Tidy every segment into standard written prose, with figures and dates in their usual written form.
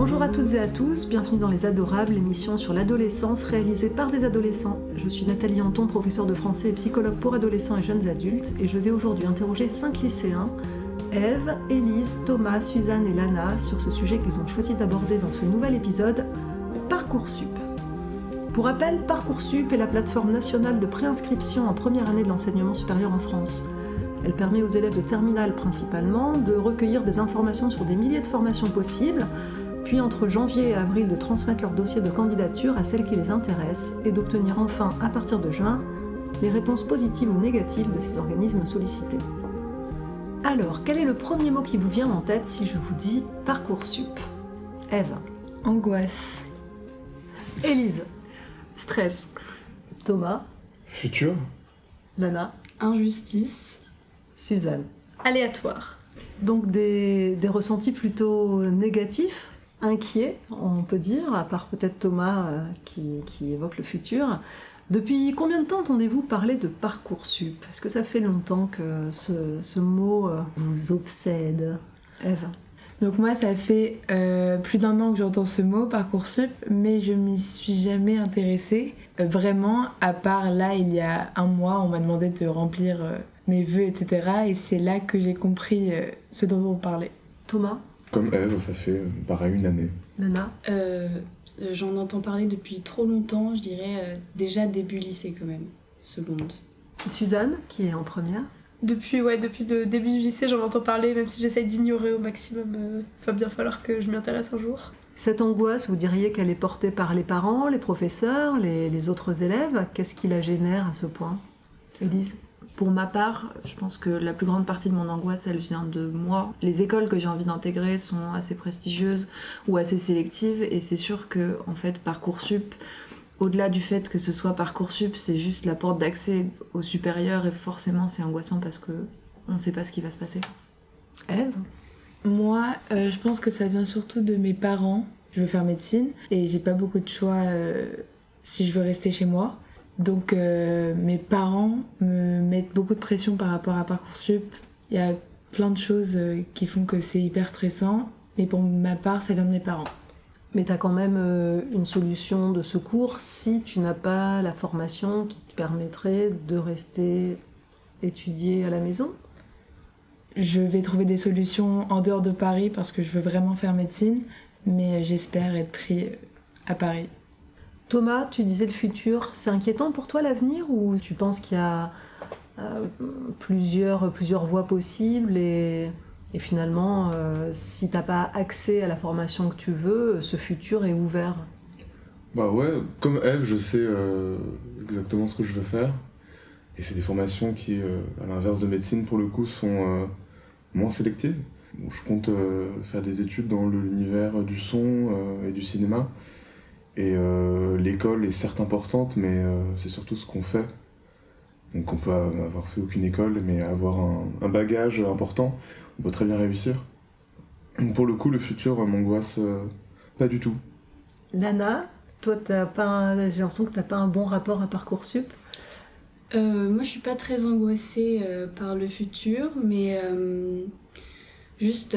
Bonjour à toutes et à tous, bienvenue dans Les Adorables, l'émission sur l'adolescence réalisée par des adolescents. Je suis Nathalie Anton, professeure de français et psychologue pour adolescents et jeunes adultes, et je vais aujourd'hui interroger 5 lycéens, Ève, Élise, Thomas, Suzanne et Lana, sur ce sujet qu'ils ont choisi d'aborder dans ce nouvel épisode, Parcoursup. Pour rappel, Parcoursup est la plateforme nationale de préinscription en première année de l'enseignement supérieur en France. Elle permet aux élèves de terminale principalement de recueillir des informations sur des milliers de formations possibles, puis entre janvier et avril de transmettre leur dossier de candidature à celles qui les intéressent et d'obtenir enfin, à partir de juin, les réponses positives ou négatives de ces organismes sollicités. Alors, quel est le premier mot qui vous vient en tête si je vous dis Parcoursup ? Ève. Angoisse. Élise. Stress. Thomas. Futur. Lana. Injustice. Suzanne. Aléatoire. Donc des ressentis plutôt négatifs, inquiets, on peut dire, à part peut-être Thomas qui évoque le futur. Depuis combien de temps entendez-vous parler de Parcoursup ? Est-ce que ça fait longtemps que ce mot vous obsède ? Ève. Donc moi, ça fait plus d'1 an que j'entends ce mot, Parcoursup, mais je m'y suis jamais intéressée. Vraiment, à part là, il y a 1 mois, on m'a demandé de remplir mes vœux, etc. Et c'est là que j'ai compris ce dont on parlait. Thomas. Comme Ève, ça fait pareil 1 année. Lana. J'en entends parler depuis trop longtemps, je dirais déjà début lycée quand même, seconde. Suzanne, qui est en première. Depuis le début du lycée, j'en entends parler, même si j'essaye d'ignorer au maximum. Va bien falloir que je m'y intéresse un jour. Cette angoisse, vous diriez qu'elle est portée par les parents, les professeurs, les autres élèves. Qu'est-ce qui la génère à ce point ? Élise ? Pour ma part, je pense que la plus grande partie de mon angoisse, elle vient de moi. Les écoles que j'ai envie d'intégrer sont assez prestigieuses ou assez sélectives, et c'est sûr que, en fait, Parcoursup, au-delà du fait que ce soit Parcoursup, c'est juste la porte d'accès au supérieur, et forcément c'est angoissant parce qu'on ne sait pas ce qui va se passer. Ève ? Moi, je pense que ça vient surtout de mes parents. Je veux faire médecine et j'ai pas beaucoup de choix si je veux rester chez moi. Donc mes parents me mettent beaucoup de pression par rapport à Parcoursup. Il y a plein de choses qui font que c'est hyper stressant, mais pour ma part, ça vient de mes parents. Mais tu as quand même une solution de secours si tu n'as pas la formation qui te permettrait de rester étudier à la maison ? Je vais trouver des solutions en dehors de Paris parce que je veux vraiment faire médecine, mais j'espère être pris à Paris. Thomas, tu disais le futur, c'est inquiétant pour toi l'avenir, ou tu penses qu'il y a plusieurs voies possibles et finalement, si t'as pas accès à la formation que tu veux, ce futur est ouvert ? Bah ouais, comme Ève, je sais exactement ce que je veux faire. Et c'est des formations qui, à l'inverse de médecine pour le coup, sont moins sélectives. Je compte faire des études dans l'univers du son et du cinéma. Et l'école est certes importante, mais c'est surtout ce qu'on fait. Donc on peut avoir fait aucune école, mais avoir un bagage important, on peut très bien réussir. Donc pour le coup, le futur m'angoisse pas du tout. Lana, toi, j'ai l'impression que t'as pas un bon rapport à Parcoursup. Moi, je suis pas très angoissée par le futur, mais juste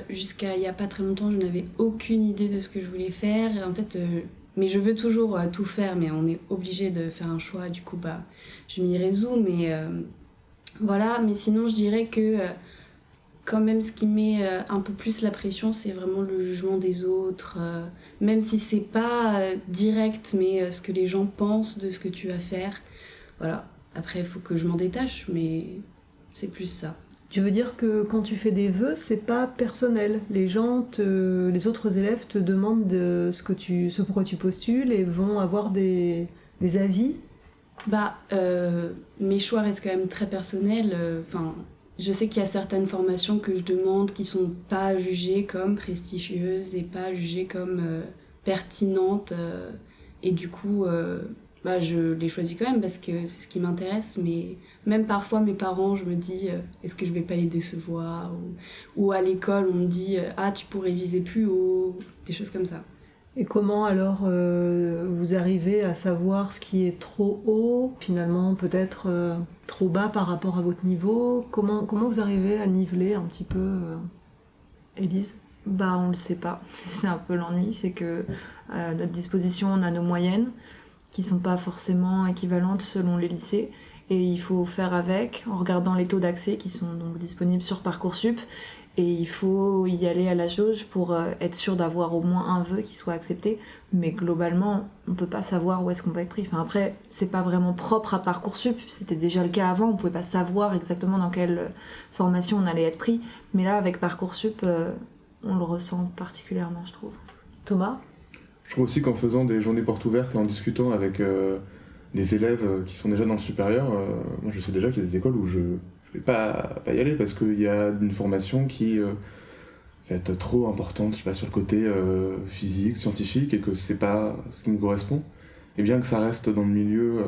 jusqu'à il y a pas très longtemps, je n'avais aucune idée de ce que je voulais faire. En fait, mais je veux toujours tout faire, mais on est obligé de faire un choix. Du coup, je m'y résous, mais voilà. Mais sinon, je dirais que quand même, ce qui met un peu plus la pression, c'est vraiment le jugement des autres. Même si c'est pas direct, mais ce que les gens pensent de ce que tu vas faire. Voilà. Après, il faut que je m'en détache, mais c'est plus ça. Tu veux dire que quand tu fais des vœux, c'est pas personnel. Les autres élèves te demandent ce pourquoi tu postules et vont avoir des avis ? Mes choix restent quand même très personnels. Je sais qu'il y a certaines formations que je demande qui sont pas jugées comme prestigieuses et pas jugées comme pertinentes. Et du coup, je les choisis quand même parce que c'est ce qui m'intéresse. Mais même parfois, mes parents, je me dis est-ce que je vais pas les décevoir, ou à l'école, on me dit tu pourrais viser plus haut, des choses comme ça. Et comment alors vous arrivez à savoir ce qui est trop haut, finalement peut-être trop bas par rapport à votre niveau ? Comment vous arrivez à niveler un petit peu, Élise ? On le sait pas. C'est un peu l'ennui, c'est que à notre disposition, on a nos moyennes qui sont pas forcément équivalentes selon les lycées. Et il faut faire avec en regardant les taux d'accès qui sont donc disponibles sur Parcoursup. Et il faut y aller à la jauge pour être sûr d'avoir au moins un vœu qui soit accepté. Mais globalement, on peut pas savoir où est-ce qu'on va être pris. Enfin, après, c'est pas vraiment propre à Parcoursup. C'était déjà le cas avant. On pouvait pas savoir exactement dans quelle formation on allait être pris. Mais là, avec Parcoursup, on le ressent particulièrement, je trouve. Thomas ? Je trouve aussi qu'en faisant des journées portes ouvertes et en discutant avec des élèves qui sont déjà dans le supérieur, moi je sais déjà qu'il y a des écoles où je vais pas y aller parce qu'il y a une formation qui va être trop importante, je sais pas, sur le côté physique, scientifique, et que c'est pas ce qui me correspond. Et bien que ça reste dans le milieu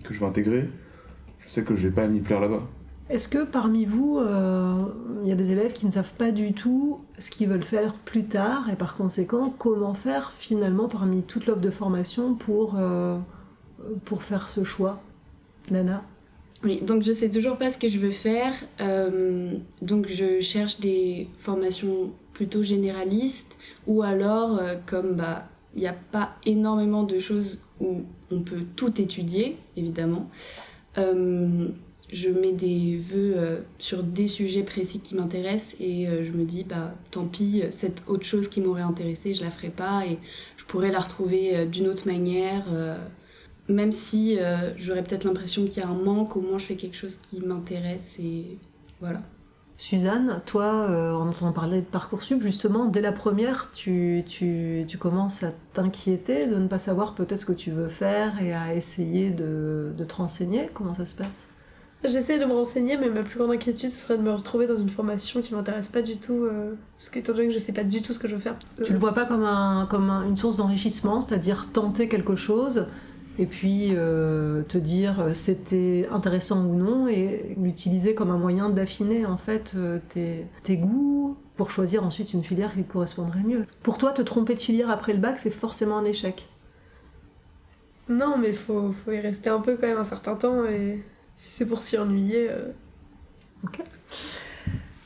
que je vais intégrer, je sais que je vais pas m'y plaire là-bas. Est-ce que parmi vous, il y a des élèves qui ne savent pas du tout ce qu'ils veulent faire plus tard et par conséquent, comment faire finalement parmi toute l'offre de formation pour faire ce choix ? Nana ? Oui, donc je sais toujours pas ce que je veux faire, donc je cherche des formations plutôt généralistes ou alors comme il n'y a pas énormément de choses où on peut tout étudier, évidemment. Je mets des vœux sur des sujets précis qui m'intéressent et je me dis tant pis, cette autre chose qui m'aurait intéressée, je la ferai pas et je pourrais la retrouver d'une autre manière. Même si j'aurais peut-être l'impression qu'il y a un manque, au moins je fais quelque chose qui m'intéresse et voilà. Suzanne, toi, en entendant parler de Parcoursup, justement, dès la première, tu commences à t'inquiéter de ne pas savoir peut-être ce que tu veux faire et à essayer de te renseigner. Comment ça se passe ? J'essaie de me renseigner, mais ma plus grande inquiétude, ce serait de me retrouver dans une formation qui m'intéresse pas du tout, parce qu'étant donné que je sais pas du tout ce que je veux faire. Tu le vois pas comme une source d'enrichissement, c'est-à-dire tenter quelque chose et puis te dire c'était intéressant ou non et l'utiliser comme un moyen d'affiner en fait tes goûts pour choisir ensuite une filière qui te correspondrait mieux. Pour toi, te tromper de filière après le bac, c'est forcément un échec. Non, mais faut y rester un peu quand même un certain temps et si c'est pour s'y ennuyer... Ok.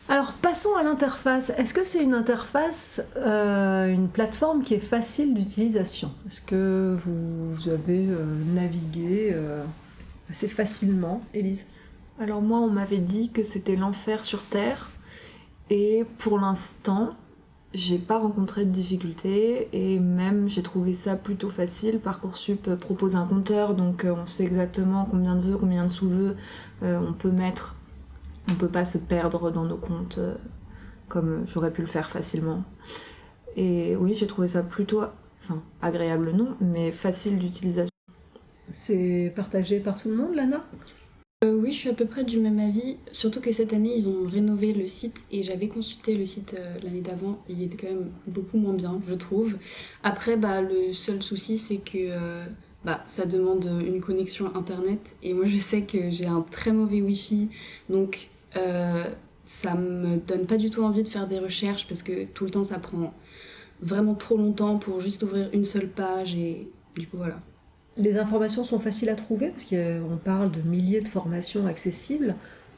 Alors passons à l'interface. Est-ce que c'est une interface, une plateforme qui est facile d'utilisation ? Est-ce que vous avez navigué assez facilement, Élise ? Alors moi, on m'avait dit que c'était l'enfer sur Terre et pour l'instant, j'ai pas rencontré de difficultés et même j'ai trouvé ça plutôt facile. Parcoursup propose un compteur, donc on sait exactement combien de vœux, combien de sous-vœux on peut mettre. On peut pas se perdre dans nos comptes comme j'aurais pu le faire facilement. Et oui, j'ai trouvé ça plutôt, agréable non, mais facile d'utilisation. C'est partagé par tout le monde, Lana ? Oui, je suis à peu près du même avis, surtout que cette année ils ont rénové le site et j'avais consulté le site l'année d'avant, il était quand même beaucoup moins bien, je trouve. Après, le seul souci c'est que ça demande une connexion internet et moi je sais que j'ai un très mauvais wifi, donc ça me donne pas du tout envie de faire des recherches parce que tout le temps ça prend vraiment trop longtemps pour juste ouvrir une seule page et du coup voilà. Les informations sont faciles à trouver parce qu'on parle de milliers de formations accessibles.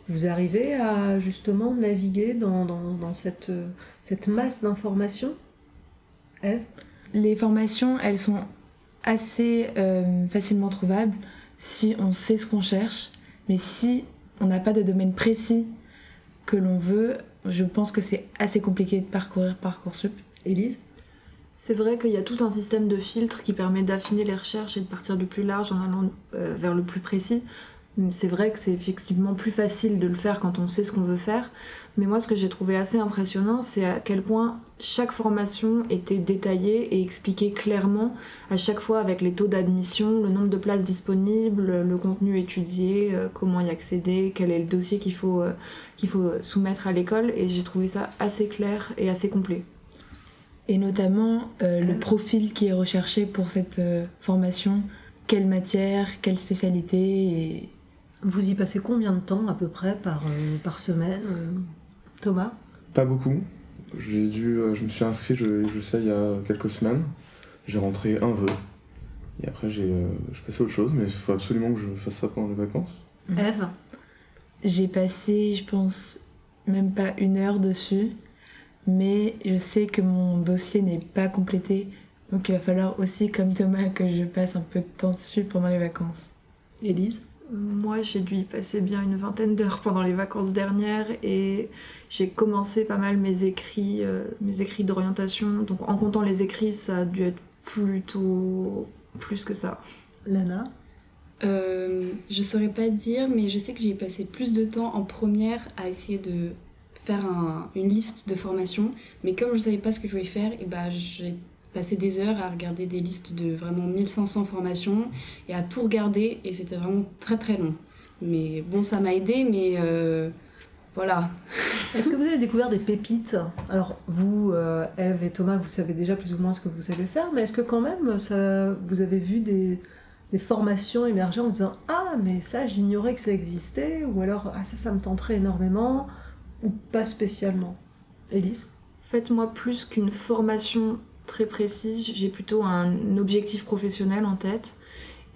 Vous arrivez à justement naviguer dans cette masse d'informations ? Ève ? Les formations, elles sont assez facilement trouvables si on sait ce qu'on cherche, mais si on n'a pas de domaine précis que l'on veut, je pense que c'est assez compliqué de parcourir Parcoursup. Élise ? C'est vrai qu'il y a tout un système de filtres qui permet d'affiner les recherches et de partir du plus large en allant vers le plus précis. C'est vrai que c'est effectivement plus facile de le faire quand on sait ce qu'on veut faire, mais moi ce que j'ai trouvé assez impressionnant, c'est à quel point chaque formation était détaillée et expliquée clairement, à chaque fois avec les taux d'admission, le nombre de places disponibles, le contenu étudié, comment y accéder, quel est le dossier qu'il faut soumettre à l'école, et j'ai trouvé ça assez clair et assez complet. Et notamment le profil qui est recherché pour cette formation, quelle matière, quelle spécialité et... Vous y passez combien de temps à peu près par semaine, Thomas ? Pas beaucoup. Je me suis inscrit, je sais, il y a quelques semaines. J'ai rentré un vœu. Et après, je passais à autre chose, mais il faut absolument que je fasse ça pendant les vacances. Ève ? J'ai passé, je pense, même pas 1 heure dessus. mais je sais que mon dossier n'est pas complété, donc il va falloir aussi, comme Thomas, que je passe un peu de temps dessus pendant les vacances. Élise? Moi, j'ai dû y passer bien une vingtaine d'heures pendant les vacances dernières et j'ai commencé pas mal mes écrits d'orientation. Donc en comptant les écrits, ça a dû être plutôt plus que ça. Lana? Je saurais pas dire, mais je sais que j'ai passé plus de temps en première à essayer de faire une liste de formations. Mais comme je savais pas ce que je voulais faire, et j'ai passé des heures à regarder des listes de vraiment 1500 formations et à tout regarder, et c'était vraiment très très long. Mais bon, ça m'a aidé, mais voilà. Est-ce que vous avez découvert des pépites? Alors vous, Ève et Thomas, vous savez déjà plus ou moins ce que vous savez faire, mais est-ce que quand même vous avez vu des formations émerger en disant « Ah, mais ça, j'ignorais que ça existait » ou alors « Ah, ça me tenterait énormément » ou pas spécialement? Élise? En fait, moi, plus qu'une formation très précise, j'ai plutôt un objectif professionnel en tête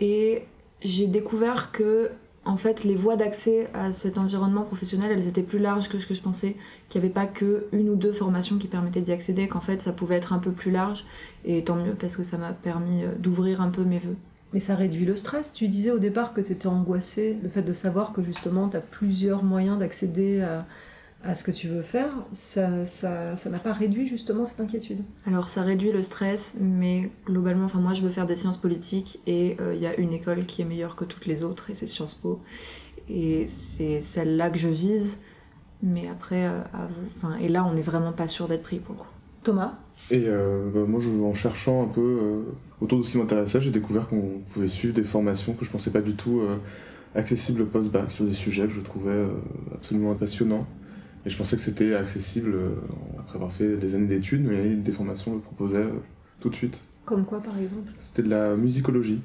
et j'ai découvert que en fait les voies d'accès à cet environnement professionnel, elles étaient plus larges que ce que je pensais, qu'il n'y avait pas que une ou deux formations qui permettaient d'y accéder, qu'en fait ça pouvait être un peu plus large, et tant mieux parce que ça m'a permis d'ouvrir un peu mes vœux. Mais ça réduit le stress. Tu disais au départ que tu étais angoissée, le fait de savoir que justement tu as plusieurs moyens d'accéder à ce que tu veux faire, ça n'a pas réduit justement cette inquiétude? Alors ça réduit le stress, mais globalement, moi je veux faire des sciences politiques et y a une école qui est meilleure que toutes les autres et c'est Sciences Po. Et c'est celle-là que je vise, mais après, et là on n'est vraiment pas sûr d'être pris pour le coup. Thomas? Et moi, en cherchant un peu autour de ce qui m'intéressait, j'ai découvert qu'on pouvait suivre des formations que je pensais pas du tout accessibles post-bac sur des sujets que je trouvais absolument passionnants. Et je pensais que c'était accessible après avoir fait des années d'études, mais des formations le proposaient tout de suite. Comme quoi, par exemple? C'était de la musicologie.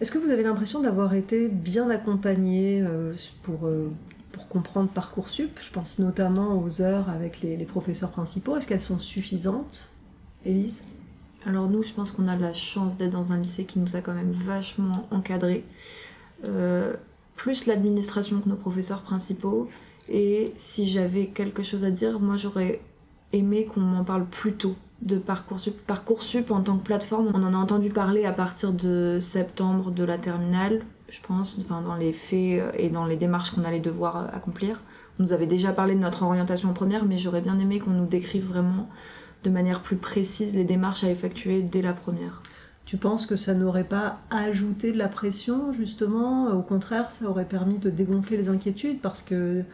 Est-ce que vous avez l'impression d'avoir été bien accompagné pour comprendre Parcoursup? Je pense notamment aux heures avec les professeurs principaux. Est-ce qu'elles sont suffisantes? Élise? Alors nous, je pense qu'on a la chance d'être dans un lycée qui nous a quand même vachement encadrés. Plus l'administration que nos professeurs principaux. Et si j'avais quelque chose à dire, moi j'aurais aimé qu'on m'en parle plus tôt de Parcoursup. Parcoursup en tant que plateforme, on en a entendu parler à partir de septembre de la terminale, je pense, dans les faits et dans les démarches qu'on allait devoir accomplir. On nous avait déjà parlé de notre orientation en première, mais j'aurais bien aimé qu'on nous décrive vraiment de manière plus précise les démarches à effectuer dès la première. Tu penses que ça n'aurait pas ajouté de la pression, justement? Au contraire, ça aurait permis de dégonfler les inquiétudes, parce que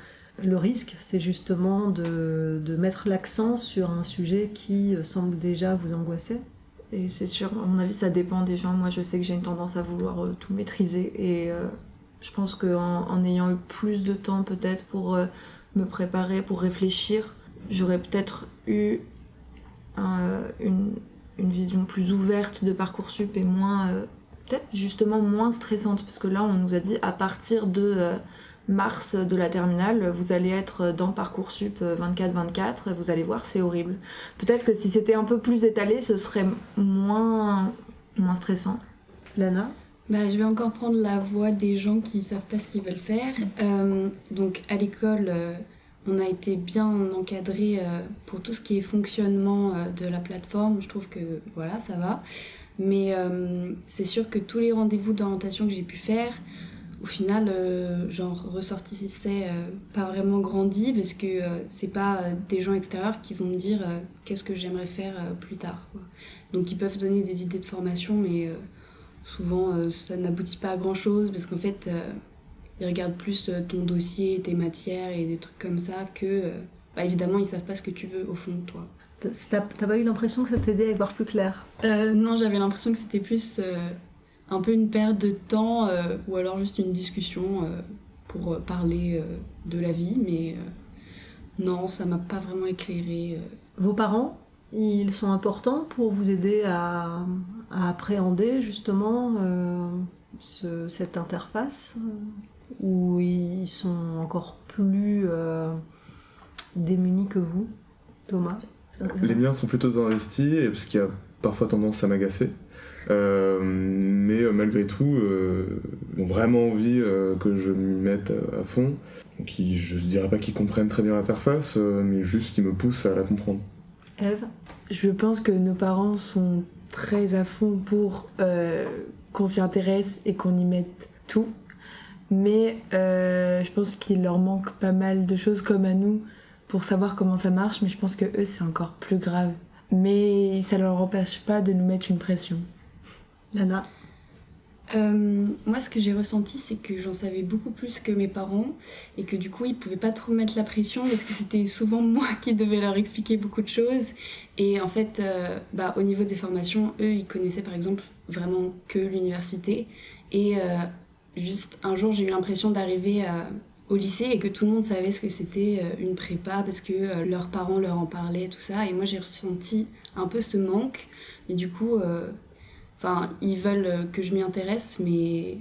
le risque, c'est justement de mettre l'accent sur un sujet qui semble déjà vous angoisser. Et c'est sûr, à mon avis, ça dépend des gens. Moi, je sais que j'ai une tendance à vouloir tout maîtriser. Et je pense qu'en ayant eu plus de temps, peut-être, pour me préparer, pour réfléchir, j'aurais peut-être eu une vision plus ouverte de Parcoursup et moins, peut-être justement moins stressante. Parce que là, on nous a dit, à partir de mars de la terminale, vous allez être dans Parcoursup 24-24, vous allez voir, c'est horrible. Peut-être que si c'était un peu plus étalé, ce serait moins stressant. Lana? Je vais encore prendre la voix des gens qui savent pas ce qu'ils veulent faire. Donc à l'école, on a été bien encadré pour tout ce qui est fonctionnement de la plateforme. Je trouve que voilà, ça va. Mais c'est sûr que tous les rendez-vous d'orientation que j'ai pu faire, au final, ressortissais pas vraiment grandi, parce que c'est pas des gens extérieurs qui vont me dire qu'est-ce que j'aimerais faire plus tard, quoi. Donc ils peuvent donner des idées de formation, mais souvent ça n'aboutit pas à grand chose, parce qu'en fait ils regardent plus ton dossier, tes matières et des trucs comme ça que évidemment ils savent pas ce que tu veux au fond de toi. T'as pas eu l'impression que ça t'aidait à y voir plus clair? Non, j'avais l'impression que c'était plus un peu une perte de temps ou alors juste une discussion pour parler de la vie, mais non, ça m'a pas vraiment éclairée. Vos parents, ils sont importants pour vous aider à appréhender justement cette interface, ou ils sont encore plus démunis que vous? Thomas? Les miens sont plutôt investis, parce qu'il y a parfois tendance à m'agacer. Mais malgré tout, ils ont vraiment envie que je m'y mette à fond. Donc je ne dirais pas qu'ils comprennent très bien l'interface, mais juste qu'ils me poussent à la comprendre. Ève? Je pense que nos parents sont très à fond pour qu'on s'y intéresse et qu'on y mette tout. Mais je pense qu'il leur manque pas mal de choses comme à nous pour savoir comment ça marche, mais je pense que eux c'est encore plus grave. Mais ça leur empêche pas de nous mettre une pression. Lana? Moi, ce que j'ai ressenti, c'est que j'en savais beaucoup plus que mes parents et que du coup, ils pouvaient pas trop mettre la pression parce que c'était souvent moi qui devais leur expliquer beaucoup de choses. Et en fait, au niveau des formations, eux, ils connaissaient par exemple vraiment que l'université. Et juste un jour, j'ai eu l'impression d'arriver au lycée et que tout le monde savait ce que c'était une prépa parce que leurs parents leur en parlaient, tout ça. Et moi, j'ai ressenti un peu ce manque. Mais du coup... ils veulent que je m'y intéresse, mais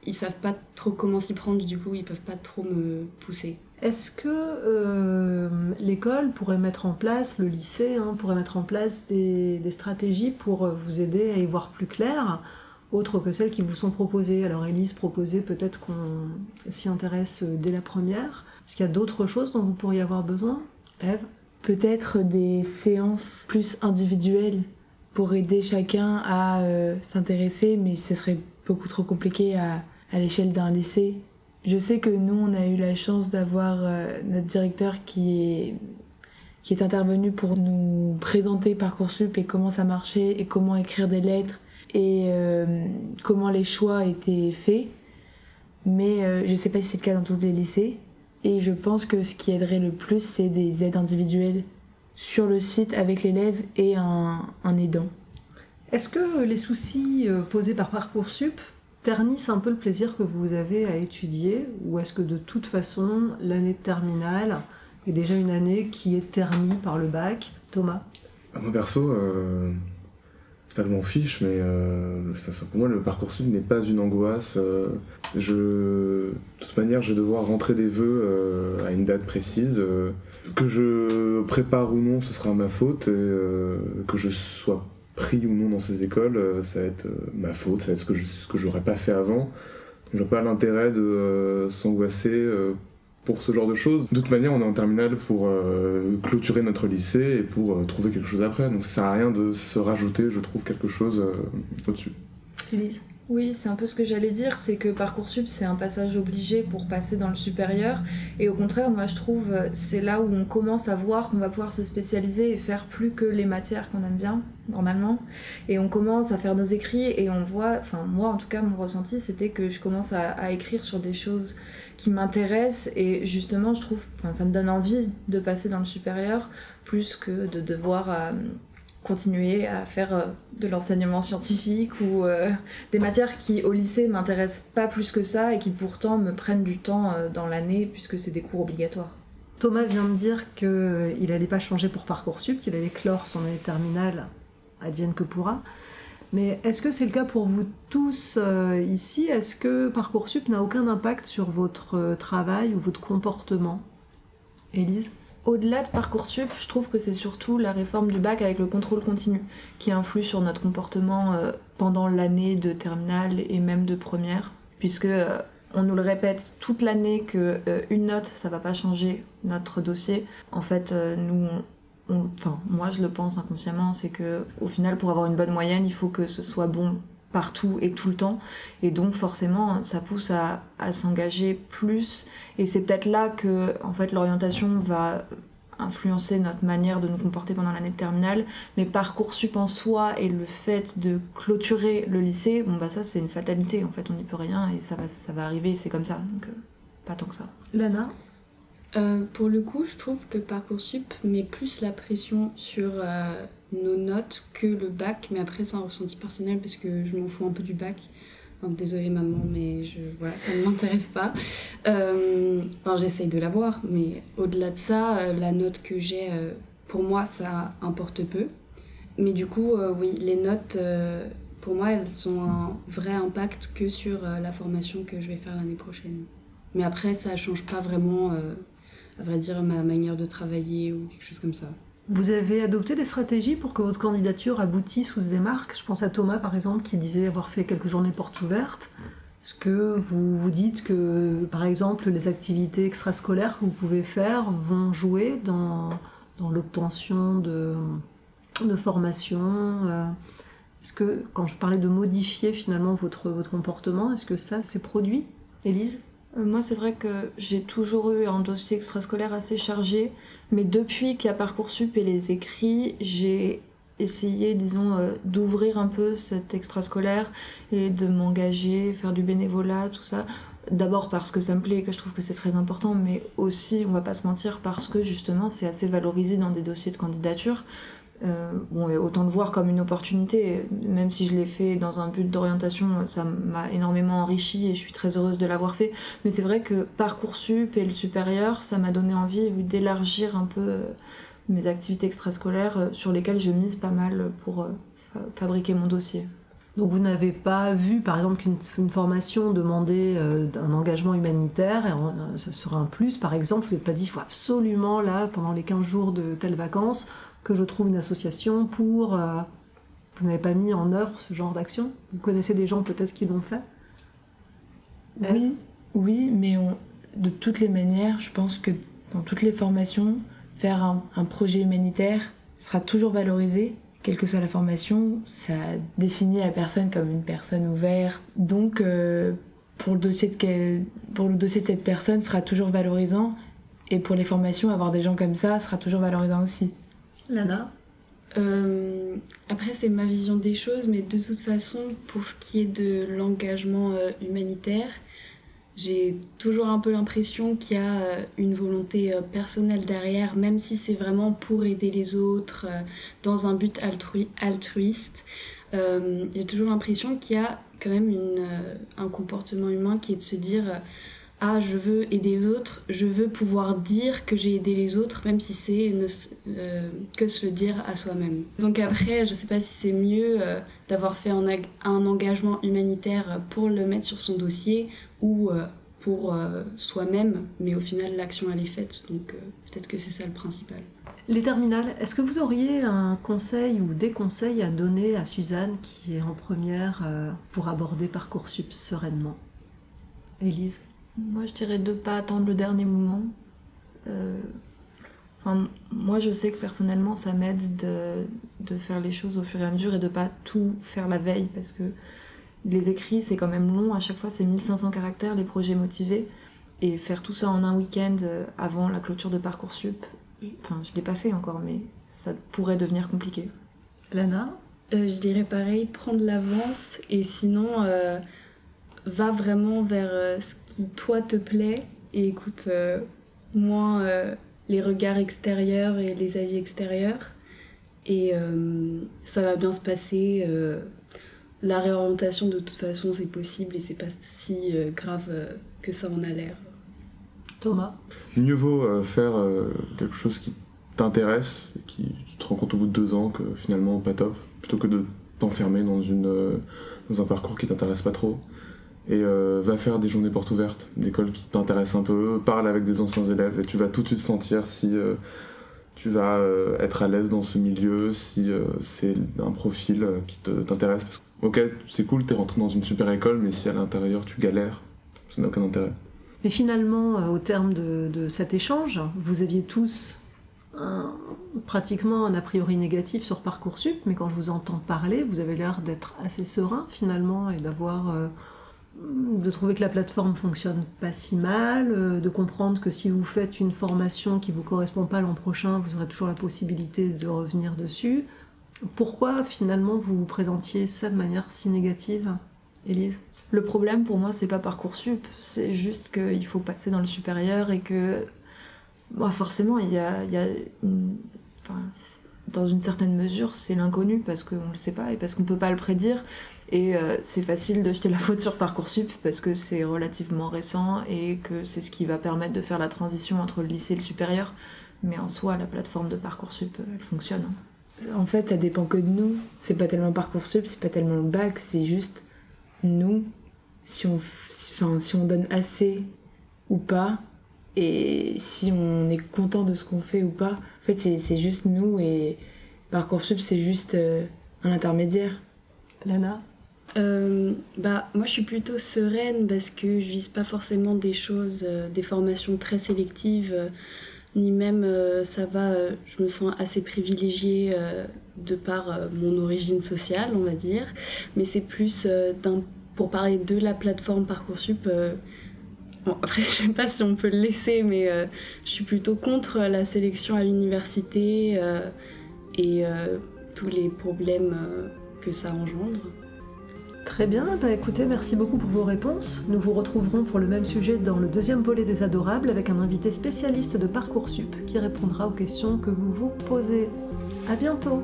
ils savent pas trop comment s'y prendre, du coup, ils peuvent pas trop me pousser. Est-ce que l'école pourrait mettre en place, le lycée pourrait mettre en place des stratégies pour vous aider à y voir plus clair, autres que celles qui vous sont proposées? Alors Élise proposait peut-être qu'on s'y intéresse dès la première. Est-ce qu'il y a d'autres choses dont vous pourriez avoir besoin? Ève? Peut-être des séances plus individuelles pour aider chacun à s'intéresser, mais ce serait beaucoup trop compliqué à l'échelle d'un lycée. Je sais que nous, on a eu la chance d'avoir notre directeur qui est intervenu pour nous présenter Parcoursup et comment ça marchait, et comment écrire des lettres, et comment les choix étaient faits. Mais je sais pas si c'est le cas dans tous les lycées. Et je pense que ce qui aiderait le plus, c'est des aides individuelles sur le site avec l'élève et un aidant. Est-ce que les soucis posés par Parcoursup ternissent un peu le plaisir que vous avez à étudier, ou est-ce que de toute façon l'année de terminale est déjà une année qui est ternie par le bac? Thomas? Moi perso, pas que je m'en fiche, mais pour moi le Parcoursup n'est pas une angoisse. De toute manière, je vais devoir rentrer des vœux à une date précise. Que je prépare ou non, ce sera ma faute. Et que je sois pris ou non dans ces écoles, ça va être ma faute, ça va être ce que j'aurais pas fait avant. Je vois pas l'intérêt de s'angoisser pour ce genre de choses. De toute manière, on est en terminale pour clôturer notre lycée et pour trouver quelque chose après. Donc ça sert à rien de se rajouter, je trouve, quelque chose au-dessus. Élise? Oui, c'est un peu ce que j'allais dire, c'est que Parcoursup, c'est un passage obligé pour passer dans le supérieur. Et au contraire, moi, je trouve, c'est là où on commence à voir qu'on va pouvoir se spécialiser et faire plus que les matières qu'on aime bien, normalement. Et on commence à faire nos écrits et on voit, enfin, moi, en tout cas, mon ressenti, c'était que je commence à écrire sur des choses qui m'intéressent. Et justement, je trouve, ça me donne envie de passer dans le supérieur, plus que de devoir... continuer à faire de l'enseignement scientifique ou des matières qui au lycée m'intéressent pas plus que ça et qui pourtant me prennent du temps dans l'année puisque c'est des cours obligatoires. Thomas vient de dire qu'il n'allait pas changer pour Parcoursup, qu'il allait clore son année terminale, advienne que pourra. Mais est-ce que c'est le cas pour vous tous ici? Est-ce que Parcoursup n'a aucun impact sur votre travail ou votre comportement? Élise? Au-delà de Parcoursup, je trouve que c'est surtout la réforme du bac avec le contrôle continu qui influe sur notre comportement pendant l'année de terminale et même de première, puisque on nous le répète toute l'année que une note, ça va pas changer notre dossier. En fait, moi je le pense inconsciemment, c'est que au final, pour avoir une bonne moyenne, il faut que ce soit bon partout et tout le temps, et donc forcément ça pousse à s'engager plus, et c'est peut-être là que en fait l'orientation va influencer notre manière de nous comporter pendant l'année de terminale. Mais Parcoursup en soi et le fait de clôturer le lycée, ça c'est une fatalité, en fait on n'y peut rien et ça va arriver, c'est comme ça, donc pas tant que ça. Lana? Pour le coup, je trouve que Parcoursup met plus la pression sur nos notes que le bac, mais après c'est un ressenti personnel parce que je m'en fous un peu du bac. Désolée maman, mais ça ne m'intéresse pas. J'essaye de l'avoir, mais au-delà de ça, la note que j'ai, pour moi, ça importe peu. Mais du coup, oui, les notes, pour moi, elles ont un vrai impact que sur la formation que je vais faire l'année prochaine. Mais après, ça ne change pas vraiment, à vrai dire, ma manière de travailler ou quelque chose comme ça. Vous avez adopté des stratégies pour que votre candidature aboutisse ou se démarque? Je pense à Thomas par exemple qui disait avoir fait quelques journées portes ouvertes. Est-ce que vous vous dites que par exemple les activités extrascolaires que vous pouvez faire vont jouer dans dans l'obtention de formations. Est-ce que, quand je parlais de modifier finalement votre comportement, est-ce que ça s'est produit, Élise ? Moi, c'est vrai que j'ai toujours eu un dossier extrascolaire assez chargé, mais depuis qu'il y a Parcoursup et les écrits, j'ai essayé, disons, d'ouvrir un peu cet extrascolaire et de m'engager, faire du bénévolat, tout ça. D'abord parce que ça me plaît et que je trouve que c'est très important, mais aussi, on va pas se mentir, parce que justement, c'est assez valorisé dans des dossiers de candidature. Bon, et autant le voir comme une opportunité, même si je l'ai fait dans un but d'orientation, ça m'a énormément enrichi et je suis très heureuse de l'avoir fait. Mais c'est vrai que Parcoursup et le supérieur, ça m'a donné envie d'élargir un peu mes activités extrascolaires sur lesquelles je mise pas mal pour fabriquer mon dossier. Donc vous n'avez pas vu, par exemple, qu'une formation demandait un engagement humanitaire, et ça sera un plus, par exemple, vous n'êtes pas dit, il faut absolument, là, pendant les 15 jours de telles vacances, que je trouve une association pour... vous n'avez pas mis en œuvre ce genre d'action ? Vous connaissez des gens peut-être qui l'ont fait ? Oui, mais de toutes les manières, je pense que dans toutes les formations, faire un projet humanitaire sera toujours valorisé. Quelle que soit la formation, ça définit la personne comme une personne ouverte. Donc, pour le dossier de cette personne, sera toujours valorisant. Et pour les formations, avoir des gens comme ça sera toujours valorisant aussi. Lana ? Après, c'est ma vision des choses, mais de toute façon, pour ce qui est de l'engagement humanitaire, j'ai toujours un peu l'impression qu'il y a une volonté personnelle derrière, même si c'est vraiment pour aider les autres, dans un but altruiste. J'ai toujours l'impression qu'il y a quand même un comportement humain qui est de se dire ah, je veux aider les autres, je veux pouvoir dire que j'ai aidé les autres, même si c'est que se le dire à soi-même. Donc après, je sais pas si c'est mieux d'avoir fait un engagement humanitaire pour le mettre sur son dossier ou pour soi-même, mais au final l'action elle est faite, donc peut-être que c'est ça le principal. Les terminales, est-ce que vous auriez un conseil ou des conseils à donner à Suzanne qui est en première pour aborder Parcoursup sereinement ? Élise ? Moi, je dirais de ne pas attendre le dernier moment. Moi, je sais que personnellement, ça m'aide de faire les choses au fur et à mesure et de ne pas tout faire la veille, parce que les écrits, c'est quand même long. À chaque fois, c'est 1500 caractères, les projets motivés. Et faire tout ça en un week-end avant la clôture de Parcoursup, enfin, je ne l'ai pas fait encore, mais ça pourrait devenir compliqué. Lana ? Je dirais pareil, prendre l'avance et sinon... va vraiment vers ce qui toi te plaît et écoute moins les regards extérieurs et les avis extérieurs et ça va bien se passer. La réorientation de toute façon c'est possible et c'est pas si grave que ça en a l'air. Thomas ? Mieux vaut faire quelque chose qui t'intéresse et qui tu te rends compte au bout de 2 ans que finalement pas top, plutôt que de t'enfermer dans un parcours qui t'intéresse pas trop. Et va faire des journées portes ouvertes, d'écoles qui t'intéressent un peu, parle avec des anciens élèves et tu vas tout de suite sentir si tu vas être à l'aise dans ce milieu, si c'est un profil qui t'intéresse. Parce que, ok, c'est cool, t'es rentré dans une super école, mais si à l'intérieur tu galères, ça n'a aucun intérêt. Mais finalement, au terme de cet échange, vous aviez tous pratiquement un a priori négatif sur Parcoursup, mais quand je vous entends parler, vous avez l'air d'être assez serein finalement et de trouver que la plateforme fonctionne pas si mal, de comprendre que si vous faites une formation qui vous correspond pas l'an prochain, vous aurez toujours la possibilité de revenir dessus. Pourquoi finalement vous vous présentiez ça de manière si négative, Élise ? Le problème pour moi, c'est pas Parcoursup, c'est juste qu'il faut passer dans le supérieur et que forcément il y a dans une certaine mesure, c'est l'inconnu parce qu'on le sait pas et parce qu'on peut pas le prédire. Et c'est facile de jeter la faute sur Parcoursup parce que c'est relativement récent et que c'est ce qui va permettre de faire la transition entre le lycée et le supérieur. Mais en soi, la plateforme de Parcoursup, elle fonctionne. En fait, ça dépend que de nous. C'est pas tellement Parcoursup, c'est pas tellement le bac, c'est juste nous, si on donne assez ou pas, et si on est content de ce qu'on fait ou pas. En fait, c'est juste nous et Parcoursup, c'est juste un intermédiaire. Lana ? Moi je suis plutôt sereine parce que je vise pas forcément des formations très sélectives. ni même ça va, je me sens assez privilégiée de par mon origine sociale, on va dire. Mais c'est plus pour parler de la plateforme Parcoursup. Bon, après, je sais pas si on peut le laisser, mais je suis plutôt contre la sélection à l'université et tous les problèmes que ça engendre. Très bien, écoutez, merci beaucoup pour vos réponses. Nous vous retrouverons pour le même sujet dans le 2e volet des Adorables avec un invité spécialiste de Parcoursup qui répondra aux questions que vous vous posez. À bientôt!